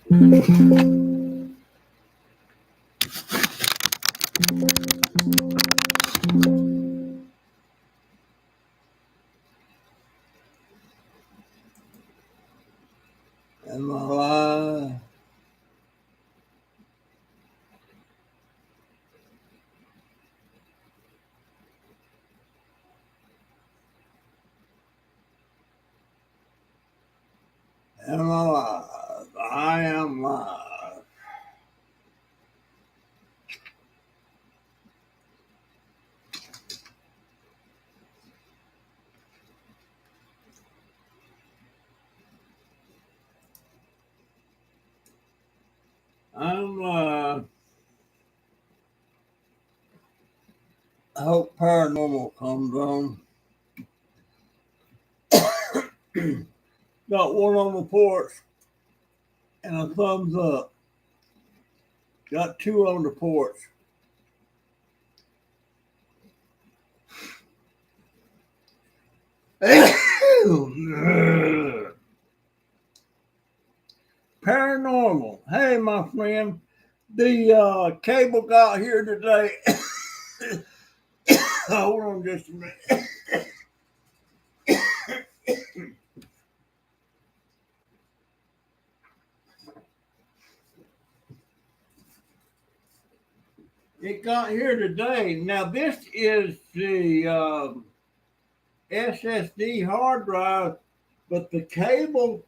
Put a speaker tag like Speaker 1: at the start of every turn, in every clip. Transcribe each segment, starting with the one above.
Speaker 1: Am I alive? Am I alive? I am live. I'm live. I hope paranormal comes on. Got one on the porch and a thumbs up. Got two on the porch. Paranormal. Hey, my friend. The cable got here today. Hold on just a minute. It got here today. Now, this is the SSD hard drive, but the cable,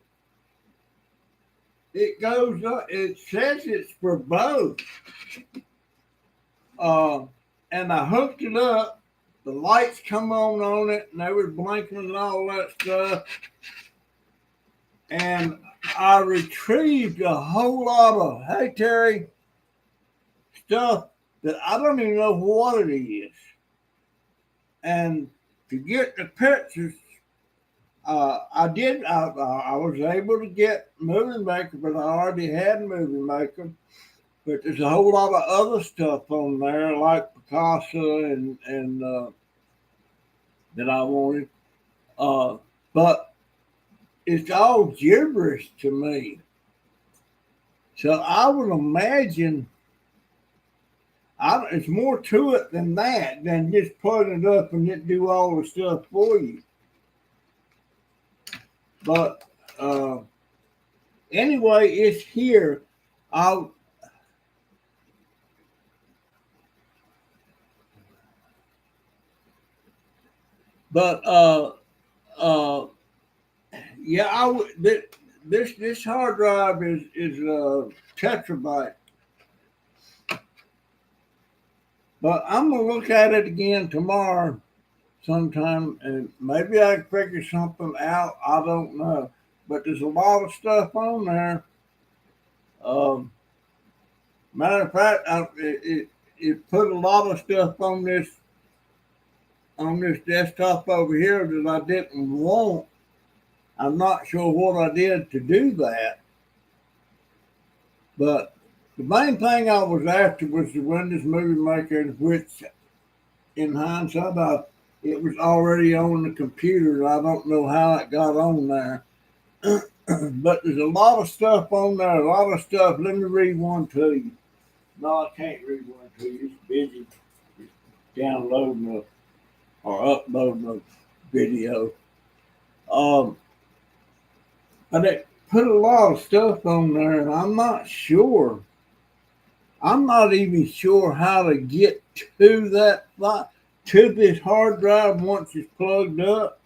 Speaker 1: it goes up, it says it's for both. Uh, and I hooked it up. The lights come on it, and they were blinking and all that stuff. And I retrieved a whole lot of, hey, Terry, stuff that I don't even know what it is. And to get the pictures, I did. I was able to get Movie Maker, but I already had Movie Maker. But there's a whole lot of other stuff on there, like Picasso and that I wanted. But it's all gibberish to me. So I would imagine it's more to it than that, than just plug it up and it do all the stuff for you. But anyway, it's here. I'll but yeah, I would. This hard drive is a tetrabyte, but I'm gonna look at it again tomorrow sometime, and maybe I can figure something out. I don't know, but there's a lot of stuff on there. Um, Matter of fact, it put a lot of stuff on this desktop over here that I didn't want. I'm not sure what I did to do that, but the main thing I was after was the Windows Movie Maker, which, in hindsight, it was already on the computer. I don't know how it got on there, but there's a lot of stuff on there. A lot of stuff. Let me read one to you. No, I can't read one to you. It's busy downloading or uploading a video. Um, but it put a lot of stuff on there, and I'm not sure. I'm not even sure how to get to to this hard drive once it's plugged up.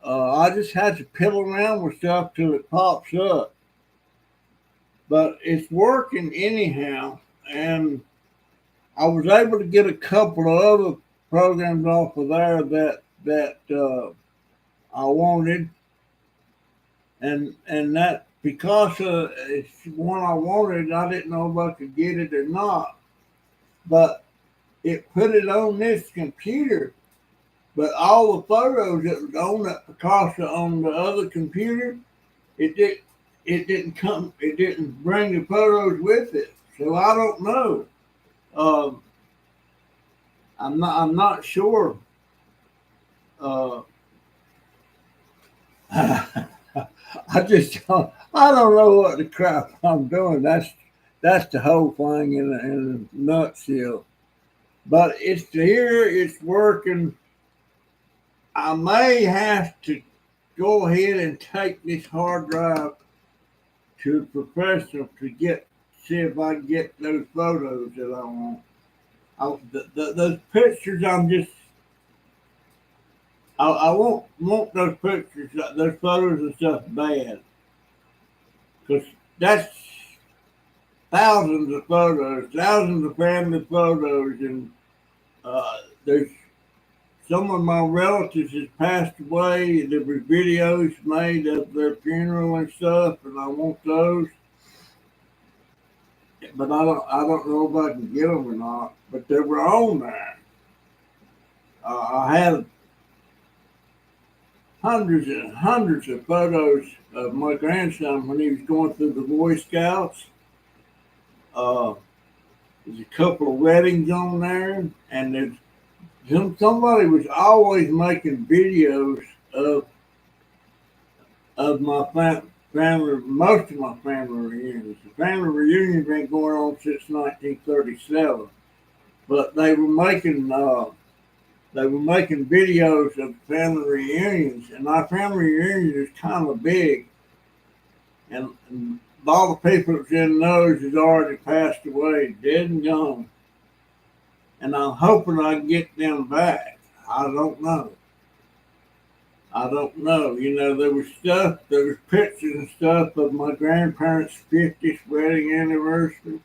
Speaker 1: I just had to piddle around with stuff till it pops up, but it's working anyhow. And I was able to get a couple of other programs off of there that I wanted, and that because it's one I wanted, I didn't know if I could get it or not. But it put it on this computer, but all the photos that was on that Picasso on the other computer, it did it didn't bring the photos with it. So I don't know. Um, I'm not sure. Uh, I don't know what the crap I'm doing. That's the whole thing in a nutshell. But it's here, it's working. I may have to go ahead and take this hard drive to a professional to see if I can get those photos that I want. Those pictures, I won't want those pictures, those photos and stuff bad, because that's thousands of family photos, and there's some of my relatives has passed away. There were videos made of their funeral and stuff, and I want those, but I don't know if I can get them or not. But they were on there. I had hundreds and hundreds of photos of my grandson when he was going through the Boy Scouts. Uh, there's a couple of weddings on there, and somebody was always making videos of my family, most of my family reunions. The family reunions been going on since 1937, but they were making videos of family reunions, and our family reunion is kind of big, and all the people that's in those has already passed away, dead and gone. And I'm hoping I can get them back. I don't know. I don't know. There was pictures and stuff of my grandparents' 50th wedding anniversary,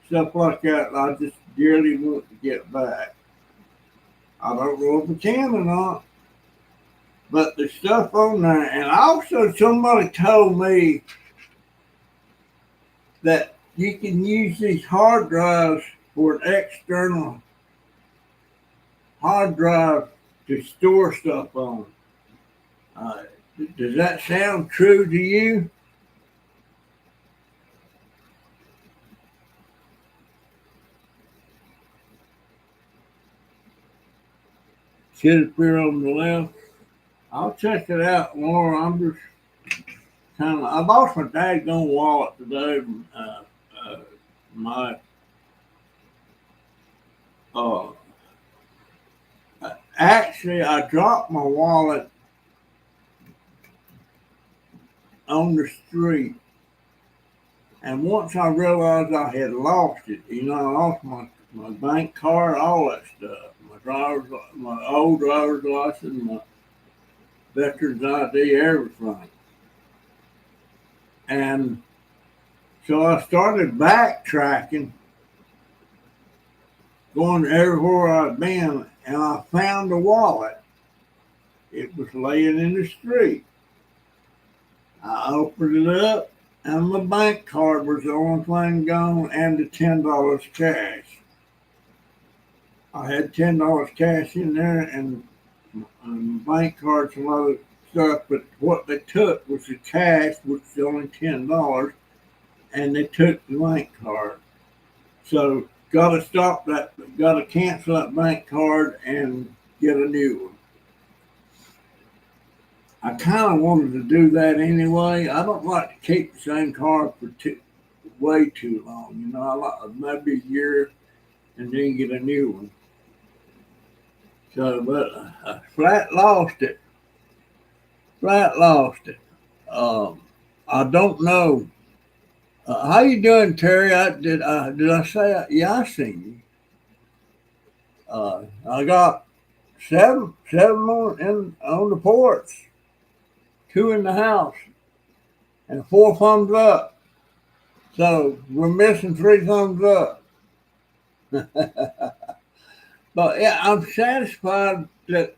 Speaker 1: stuff like that. I just dearly want to get back. I don't know if I can or not, but there's stuff on there. And also, somebody told me that you can use these hard drives for an external hard drive to store stuff on. Uh, does that sound true to you? Should appear on the left. I'll check it out more. I'm just I lost my daggone wallet today. Uh, my uh, Actually, I dropped my wallet on the street, and once I realized I had lost it, I lost my bank card, all that stuff, my old driver's license, my veterans ID, everything, and so I started backtracking, going everywhere I'd been, and I found the wallet. It was laying in the street. I opened it up, and my bank card was the only thing gone, and the $10 cash. I had $10 cash in there, and bank cards and other stuff. But what they took was the cash, which was only $10, and they took the bank card. So got to stop that. Got to cancel that bank card and get a new one. I kind of wanted to do that anyway. I don't like to keep the same card for way too long. I like maybe a year and then get a new one. So, but I flat lost it. Flat lost it. Um, I don't know. How you doing, Terry? Did I say yeah? I seen you. I got seven more in on the porch, two in the house, and four thumbs up. So we're missing three thumbs up. But yeah, I'm satisfied that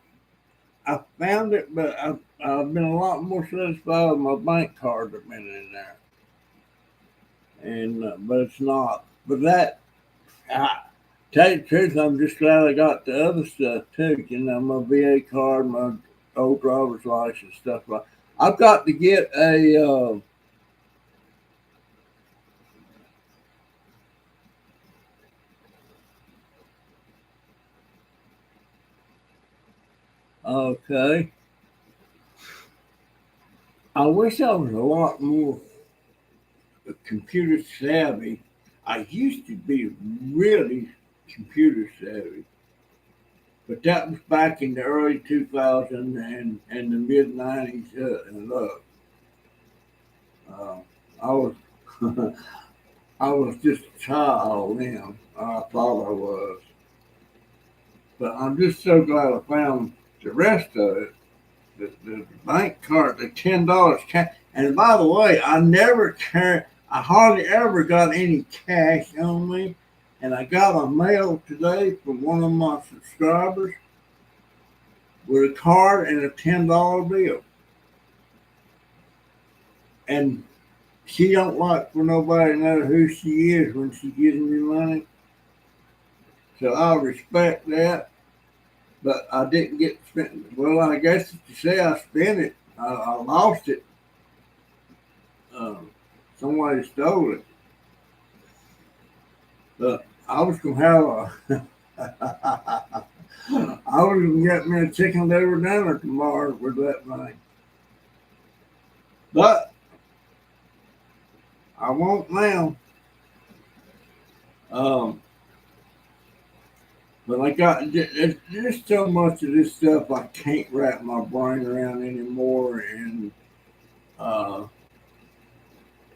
Speaker 1: I found it, but I've been a lot more satisfied with my bank card that's been in there. And but it's not. But I tell you the truth, I'm just glad I got the other stuff too. My VA card, my old driver's license, stuff like. I've got to get a. Okay. I wish I was a lot more computer savvy. I used to be really computer savvy, but that was back in the early 2000s and the mid 90s and up. Uh, I was I was just a child then. I thought I was, but I'm just so glad I found the rest of it. The bank card, the $10 cash. And by the way, I never carry. I hardly ever got any cash on me. And I got a mail today from one of my subscribers with a card and a $10 bill. And she don't like for nobody to know who she is when she gives me money. So I respect that. But I didn't get spent. Well, I guess to say I spent it, I lost it. Somebody stole it. But I was gonna have a. I was gonna get me a chicken liver dinner tomorrow with that money, but I won't now. Um, but I got there's so much of this stuff I can't wrap my brain around anymore, uh,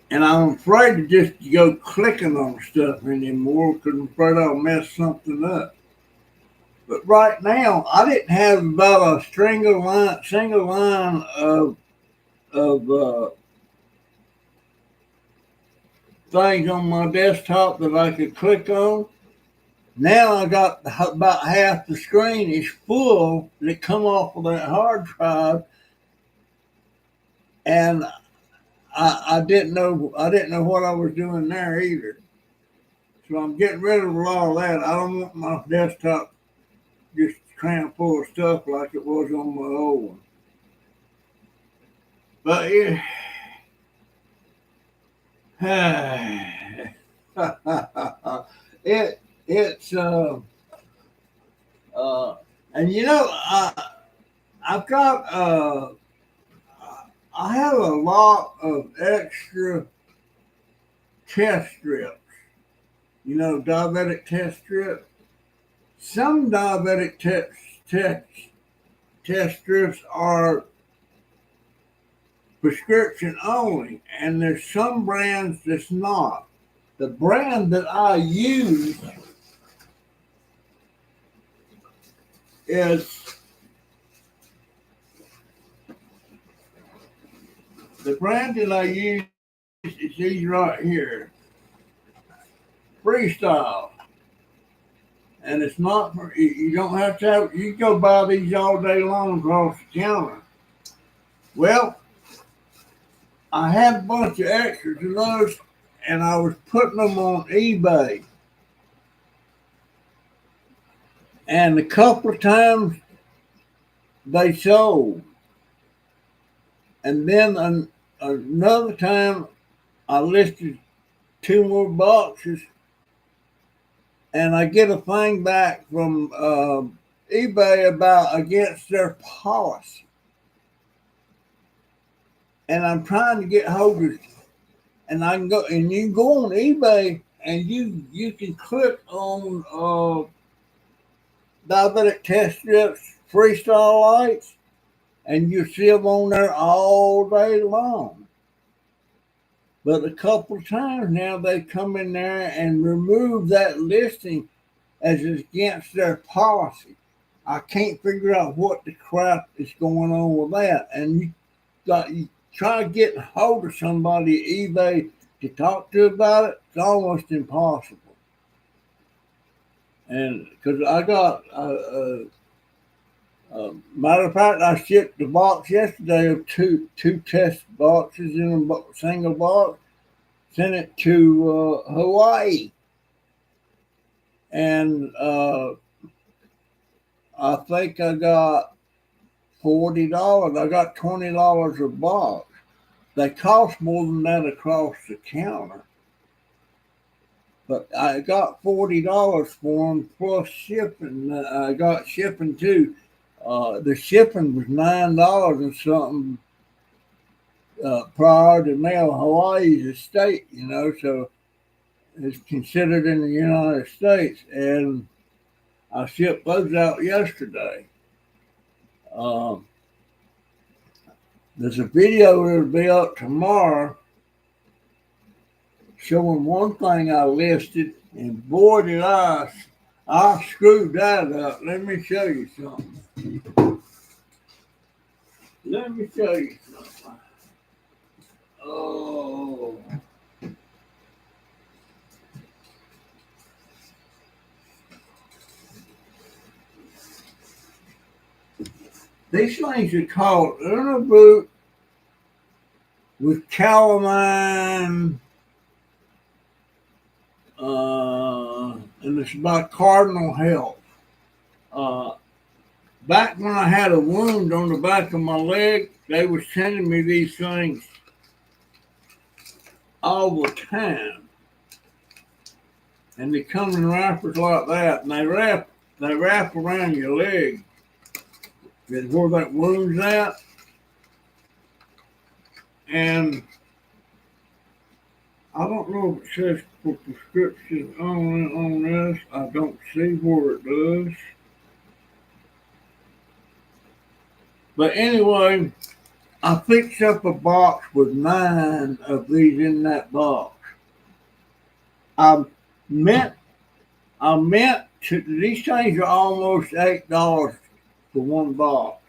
Speaker 1: and I'm afraid to just go clicking on stuff anymore because I'm afraid I'll mess something up. But right now, I didn't have about a single line of things on my desktop that I could click on. Now I got about half the screen is full that come off of that hard drive, and I didn't know what I was doing there either. So I'm getting rid of a lot of that. I don't want my desktop just crammed full of stuff like it was on my old one. But yeah, it's uh, and I've got I have a lot of extra test strips. Diabetic test strips. Some diabetic test test strips are prescription only, and there's some brands that's not. The brand that I use is the brand that I use is these right here, Freestyle, and it's not for you. Don't have to have. You can go buy these all day long across the counter. Well, I had a bunch of extras of those, and I was putting them on eBay, and a couple of times they sold, and then another time I listed two more boxes, and I get a thing back from eBay about against their policy, and I'm trying to get hold of it, and I can go and you can go on eBay and you can click on diabetic test strips freestyle lights, and you see them on there all day long. But a couple of times now they come in there and remove that listing as it's against their policy. I can't figure out what the crap is going on with that. And you try to get hold of somebody at eBay to talk to about it, it's almost impossible. And because I got, matter of fact, I shipped the box yesterday of two test boxes in a single box, sent it to Hawaii, and I think I got $40. I got $20 a box. They cost more than that across the counter, but I got $40 for them plus shipping. I got shipping too. The shipping was $9 and something priority mail. Hawaii is a state, so it's considered in the United States. And I shipped those out yesterday. Um, there's a video that'll be up tomorrow showing one thing I listed, and boy, did I screwed that up. Let me show you something. Let me show you something. Oh. These things are called Inner Boot with calamine, and it's by Cardinal Health. Uh, Back when I had a wound on the back of my leg, they were sending me these things all the time, and they come in wrappers like that, and they wrap around your leg. That's where that wound's at, and I don't know if it says for prescription on this. I don't see where it does. But anyway, I picked up a box with 9 of these in that box. I meant to. These things are almost $8 for one box.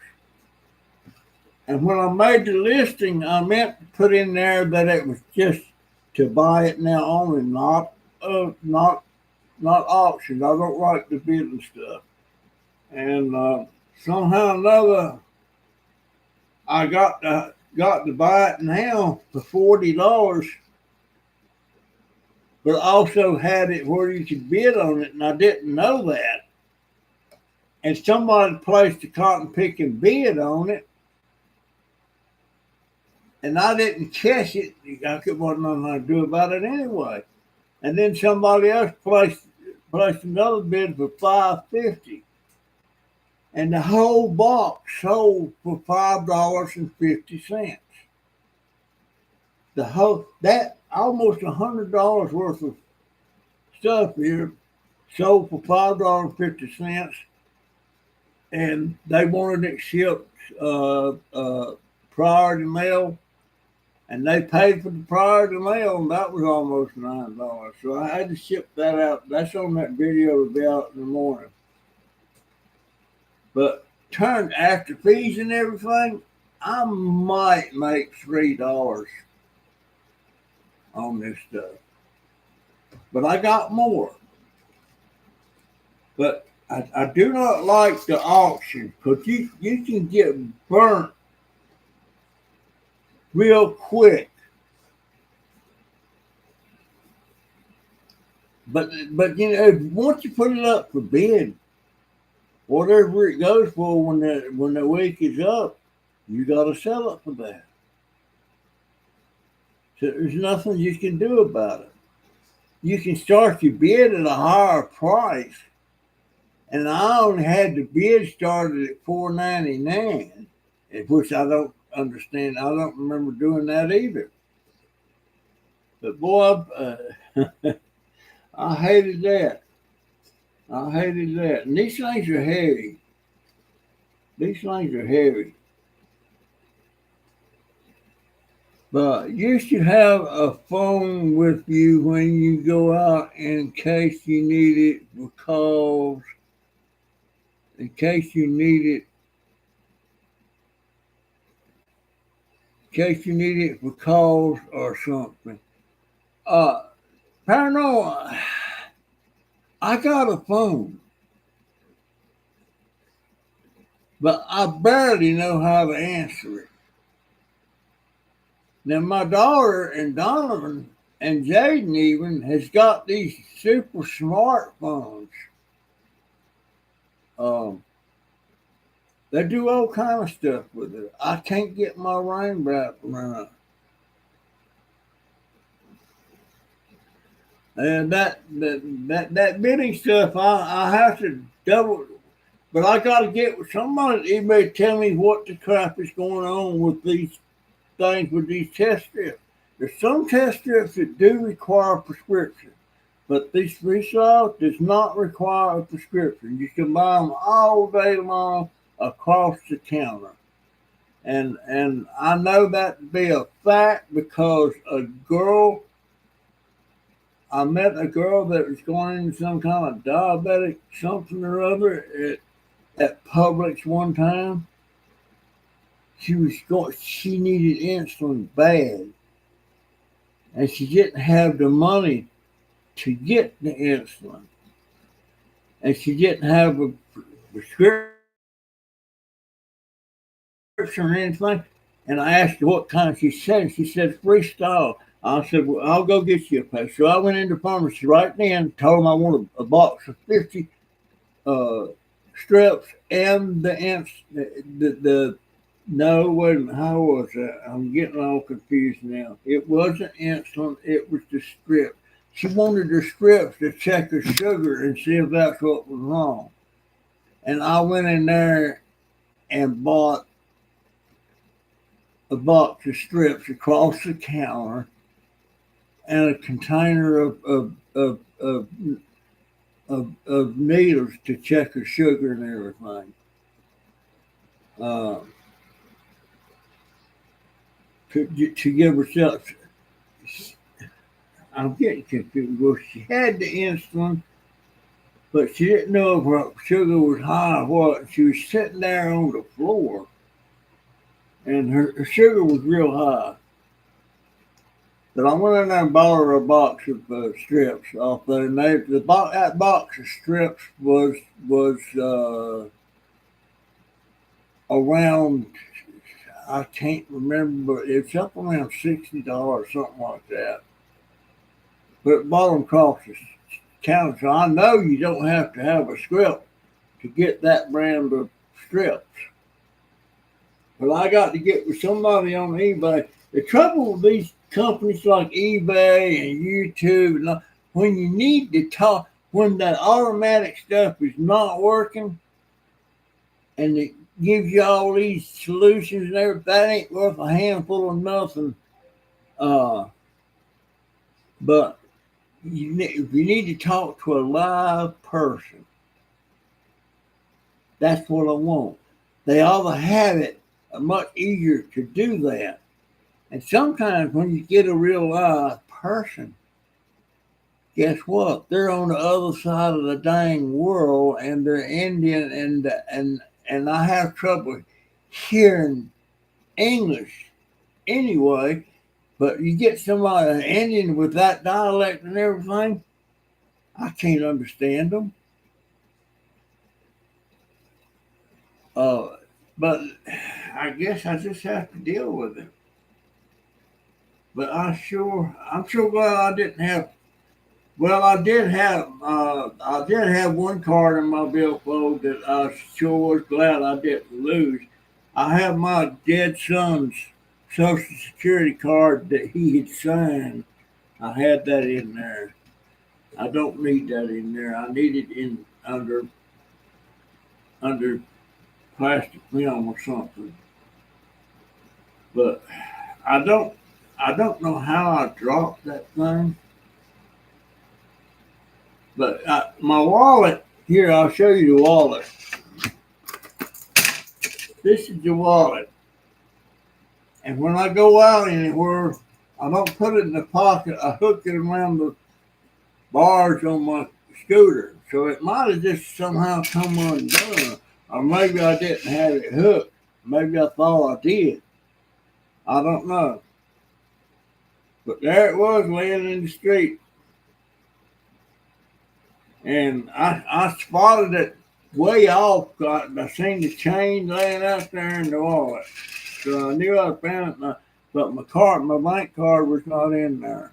Speaker 1: And when I made the listing, I meant to put in there that it was just to buy it now only, not auctions. I don't like the bidding stuff. And somehow or another, I got to buy it now for $40, but also had it where you could bid on it, and I didn't know that. And somebody placed a cotton picking bid on it, and I didn't catch it. I wasn't nothing I do about it anyway. And then somebody else placed another bid for $5.50, and the whole box sold for $5.50. The whole that almost $100 worth of stuff here sold for $5.50, and they wanted it shipped priority mail, and they paid for the priority mail, and that was almost $9. So I had to ship that out. That's on that video to be out in the morning. But turned after fees and everything, I might make $3 on this stuff. But I got more. But I do not like the auction because you can get burnt real quick. But once you put it up for bid, whatever it goes for when the week is up, you got to sell it for that. So there's nothing you can do about it. You can start your bid at a higher price, and I only had the bid started at $4.99, which I don't understand. I don't remember doing that either. But boy, I hated that. I hated that. And these things are heavy. These things are heavy. But you should have a phone with you when you go out in case you need it in case you need it for calls or something. Paranormal, I got a phone, but I barely know how to answer it. Now my daughter and Donovan and Jaden even has got these super smartphones. Um, they do all kind of stuff with it. I can't get my ring wrapped around it. And that bidding stuff, I have to double, but I got to get with somebody. Anybody tell me what the crap is going on with these things with these test strips. There's some test strips that do require a prescription, but this Freestyle does not require a prescription. You can buy them all day long across the counter. And I know that to be a fact because I met a girl that was going into some kind of diabetic something or other at Publix one time. She needed insulin bad, and she didn't have the money to get the insulin, and she didn't have a prescription or anything. And I asked her what kind she said, and she said Freestyle. I said, well, I'll go get you a patch. So I went into the pharmacy right then, told them I wanted a box of 50 uh, strips and the no, wait a minute, how was that? I'm getting all confused now. It wasn't insulin, it was the strip. She wanted the strips to check her sugar and see if that's what was wrong. And I went in there and bought a box of strips across the counter and a container of needles to check her sugar and everything. Uh, to give herself, I'm getting confused. Well, she had the insulin, but she didn't know if her sugar was high or what. She was sitting there on the floor, and her sugar was real high. But I went in there and bought her a box of strips off there. And that box of strips was around, I can't remember, but it's up around $60, something like that. But bought them across the counter, so I know you don't have to have a script to get that brand of strips. But I got to get with somebody on eBay. The trouble with these companies like eBay and YouTube, when you need to talk, when that automatic stuff is not working, and it gives you all these solutions and everything, that ain't worth a handful of nothing. But if you need to talk to a live person, that's what I want. They ought to have it much easier to do that. And sometimes when you get a real live person, guess what? They're on the other side of the dang world, and they're Indian, and I have trouble hearing English anyway. But you get somebody an Indian with that dialect and everything, I can't understand them. Uh, but I guess I just have to deal with it. But I'm sure glad I didn't have. Well, I did have one card in my billfold that I sure was glad I didn't lose. I have my dead son's Social Security card that he had signed. I had that in there. I don't need that in there. I need it in under plastic film or something. But I don't I don't know how I dropped that thing. But my wallet here, I'll show you the wallet. This is the wallet, and when I go out anywhere, I don't put it in the pocket. I hook it around the bars on my scooter, so it might have just somehow come undone, or maybe I didn't have it hooked. Maybe I thought I did. I don't know, but there it was laying in the street, and I spotted it way off. I seen the chain laying out there in the wallet. So I knew I found it, but my bank card was not in there.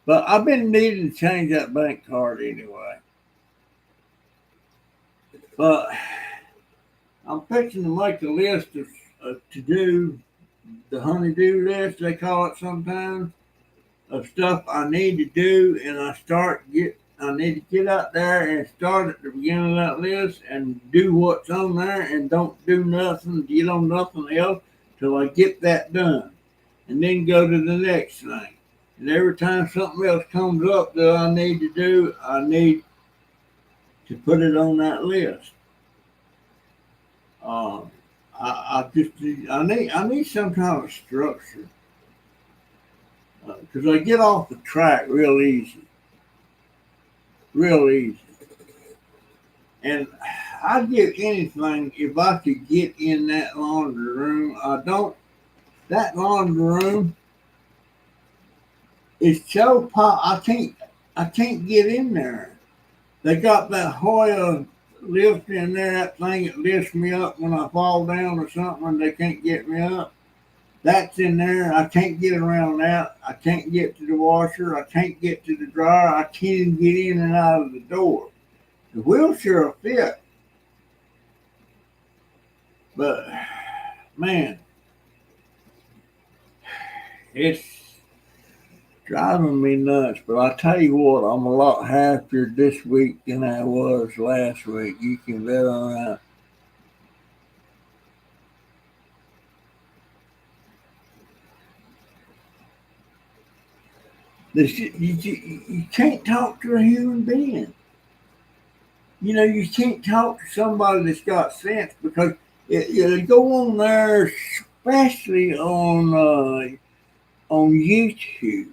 Speaker 1: But I've been needing to change that bank card anyway. But I'm fixing to make a list of to do, the honeydew list, they call it sometimes, of stuff I need to do, and I need to get out there and start at the beginning of that list and do what's on there, and don't do nothing, get on nothing else till I get that done, and then go to the next thing. And every time something else comes up that I need to do, I need to put it on that list. Uh, I need some kind of structure because I get off the track real easy, and I'd give anything if I could get in that laundry room. I don't. That laundry room is so pop. I can't get in there. They got that Hoya lift in there, that thing that lifts me up when I fall down or something and they can't get me up. That's in there. I can't get around that. I can't get to the washer. I can't get to the dryer. I can't even get in and out of the door. The wheelchair will fit, but man, it's driving me nuts. But I tell you what, I'm a lot happier this week than I was last week. You can bet on that. You can't talk to a human being. You know, you can't talk to somebody that's got sense because you go on there, especially on YouTube.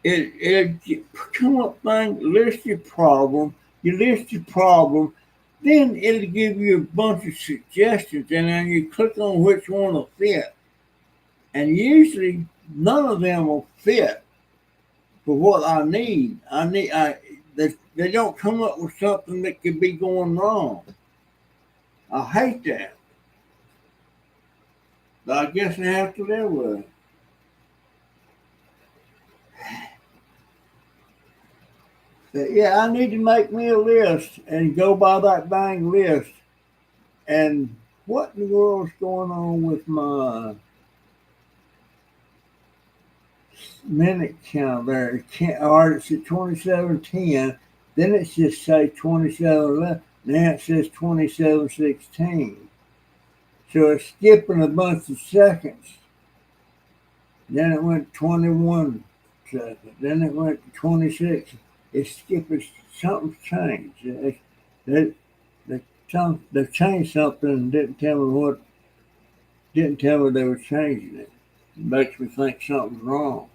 Speaker 1: It come up thing, list your problem. You list your problem, then it'll give you a bunch of suggestions, and then you click on which one will fit. And usually, none of them will fit for what I need. They don't come up with something that could be going wrong. I hate that, but I guess I have to live with it. But yeah, I need to make me a list and go by that dang list. And what in the world's going on with my minute count there? It can't, all right, it's at 27:10. Then it just say 27:11. Now it says 27:16. So it's skipping a bunch of seconds. Then it went 21 seconds. Then it went to 26. It's skipping. Something's changed. They, they changed something and didn't tell me what. Didn't tell me they were changing it. It makes me think something's wrong.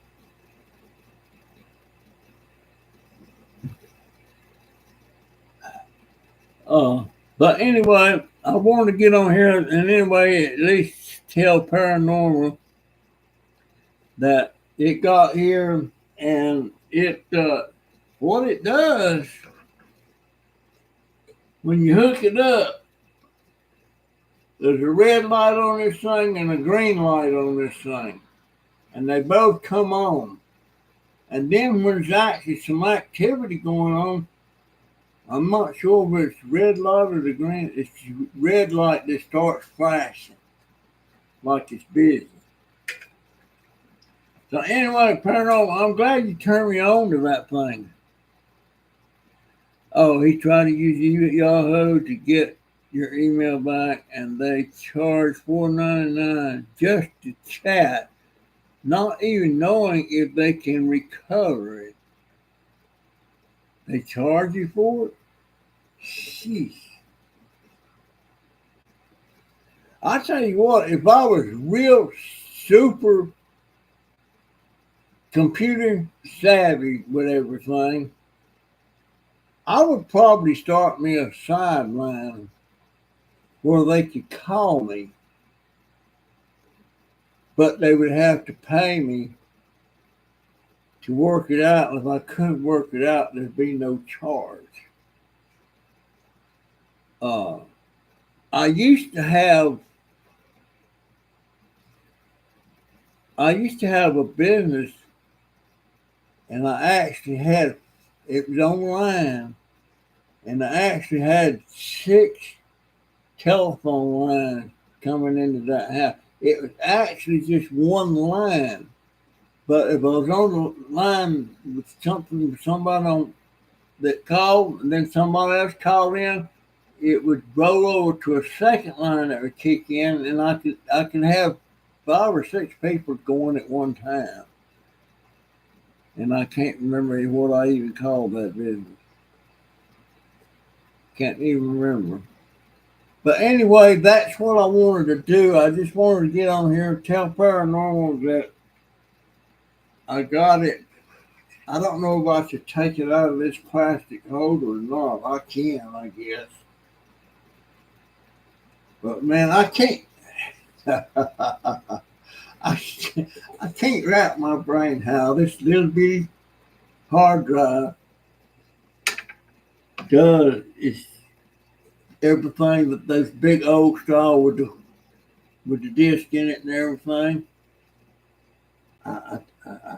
Speaker 1: But anyway, I wanted to get on here and anyway at least tell Paranormal that it got here and it what it does when you hook it up, there's a red light on this thing and a green light on this thing, and they both come on. And then when there's actually some activity going on, I'm not sure if it's red light or the green. It's red light that starts flashing like it's busy. So anyway, Paranormal, I'm glad you turned me on to that thing. Oh, he tried to use Yahoo to get your email back, and they charge $4.99 just to chat, not even knowing if they can recover it. They charge you for it? Sheesh. I tell you what, if I was real super computer savvy with everything, I would probably start me a sideline where they could call me, but they would have to pay me to work it out. And if I couldn't work it out, there'd be no charge. Uh, I used to have a business, and I actually had it was online, and I actually had 6 telephone lines coming into that house. It was actually just one line, but if I was on the line with somebody on that called, and then somebody else called in, it would roll over to a second line that would kick in, and I could have 5 or 6 people going at one time. And I can't remember what I even called that business. Can't even remember. But anyway, that's what I wanted to do. I just wanted to get on here and tell Paranormal that I got it. I don't know if I should take it out of this plastic holder or not. I can, I guess. But man, I can't. I can't wrap my brain how this little bitty hard drive does is everything that those big old straw with the disc in it and everything. I, I,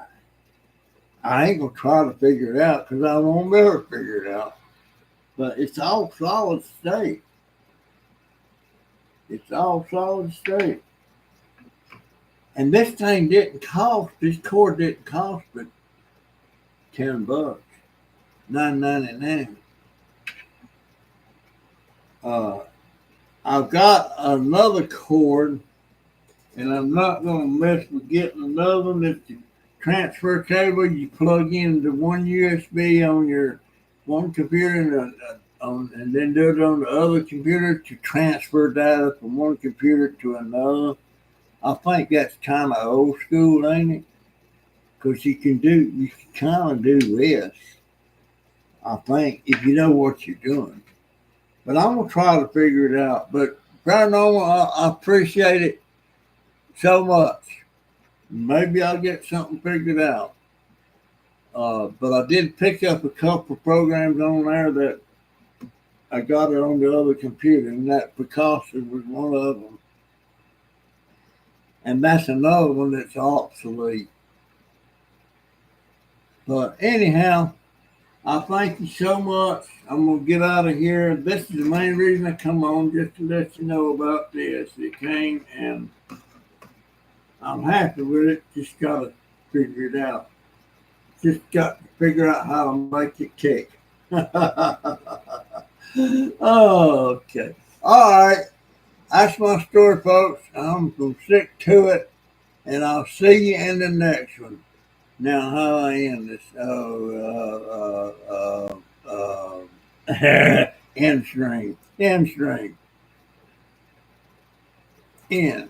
Speaker 1: I ain't gonna try to figure it out because I won't ever figure it out. But it's all solid state. It's all solid state. And this thing didn't cost. This cord didn't cost but $10, $9.99. Uh, I've got another cord, and I'm not gonna mess with getting another one. It's the transfer cable you plug into one USB on your one computer and then do it on the other computer to transfer data from one computer to another. I think that's kind of old school, ain't it? Because you can kind of do this. I think if you know what you're doing. But I'm gonna try to figure it out. But Paranormal, I appreciate it so much. Maybe I'll get something figured out. But I did pick up a couple of programs on there that I got it on the other computer, and that Picasso was one of them. And that's another one that's obsolete. But anyhow, I thank you so much. I'm gonna get out of here. This is the main reason I come on, just to let you know about this. It came, and I'm happy with it. Just gotta figure it out. Just got to figure out how to make it tick. Oh, okay. All right. That's my story, folks. I'm going to stick to it, and I'll see you in the next one. Now, how I end this? End string. End string. End.